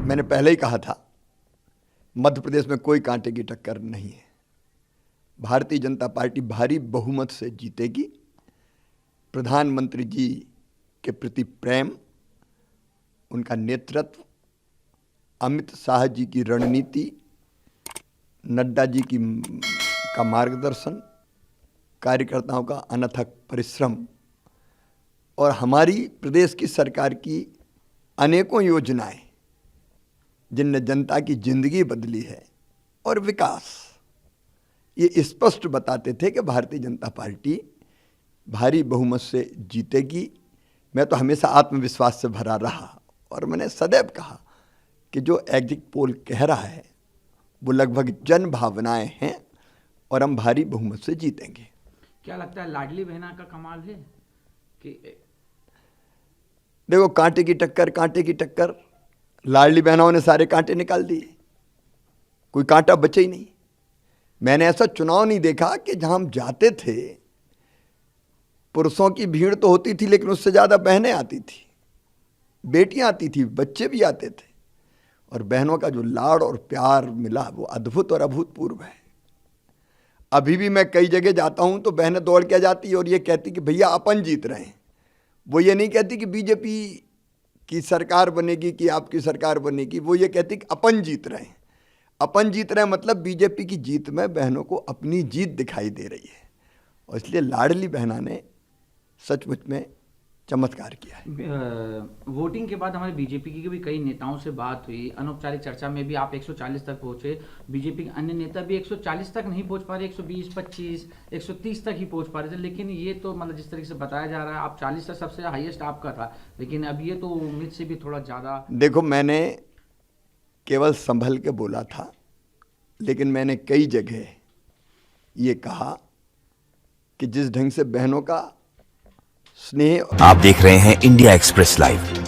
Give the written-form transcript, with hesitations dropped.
मैंने पहले ही कहा था, मध्य प्रदेश में कोई कांटे की टक्कर नहीं है। भारतीय जनता पार्टी भारी बहुमत से जीतेगी। प्रधानमंत्री जी के प्रति प्रेम, उनका नेतृत्व, अमित शाह जी की रणनीति, नड्डा जी का मार्गदर्शन, कार्यकर्ताओं का अनथक परिश्रम और हमारी प्रदेश की सरकार की अनेकों योजनाएं जिनने जनता की जिंदगी बदली है और विकास, ये स्पष्ट बताते थे कि भारतीय जनता पार्टी भारी बहुमत से जीतेगी। मैं तो हमेशा आत्मविश्वास से भरा रहा और मैंने सदैव कहा कि जो एग्जिट पोल कह रहा है वो लगभग जन भावनाएं हैं और हम भारी बहुमत से जीतेंगे। क्या लगता है लाडली बहना का कमाल है कि देखो, कांटे की टक्कर, लाडली बहनों ने सारे कांटे निकाल दिए, कोई कांटा बचे ही नहीं। मैंने ऐसा चुनाव नहीं देखा कि जहां हम जाते थे पुरुषों की भीड़ तो होती थी लेकिन उससे ज़्यादा बहनें आती थी, बेटियां आती थी, बच्चे भी आते थे और बहनों का जो लाड़ और प्यार मिला वो अद्भुत और अभूतपूर्व है। अभी भी मैं कई जगह जाता हूं तो बहनें दौड़ के जाती है और ये कहती कि भैया अपन जीत रहे हैं। वो ये नहीं कहती कि बीजेपी की सरकार बनेगी कि आपकी सरकार बनेगी, वो ये कहती कि अपन जीत रहे हैं। अपन जीत रहे हैं मतलब बीजेपी की जीत में बहनों को अपनी जीत दिखाई दे रही है और इसलिए लाडली बहना ने सचमुच में चमत्कार किया है। वोटिंग के बाद हमारे बीजेपी की भी कई नेताओं से बात हुई, अनौपचारिक चर्चा में भी आप 140 तक पहुंचे। बीजेपी के अन्य नेता भी 140 तक नहीं पहुंच पा रहे, 120, 25, 130 तक ही पहुंच पा रहे थे। लेकिन ये तो मतलब जिस तरीके से बताया जा रहा है आप 40 तक सबसे हाईएस्ट आपका था, लेकिन अब ये तो उम्मीद से भी थोड़ा ज़्यादा। देखो, मैंने केवल संभल के बोला था, लेकिन मैंने कई जगह ये कहा कि जिस ढंग से बहनों का स्नेह। आप देख रहे हैं इंडिया एक्सप्रेस लाइव।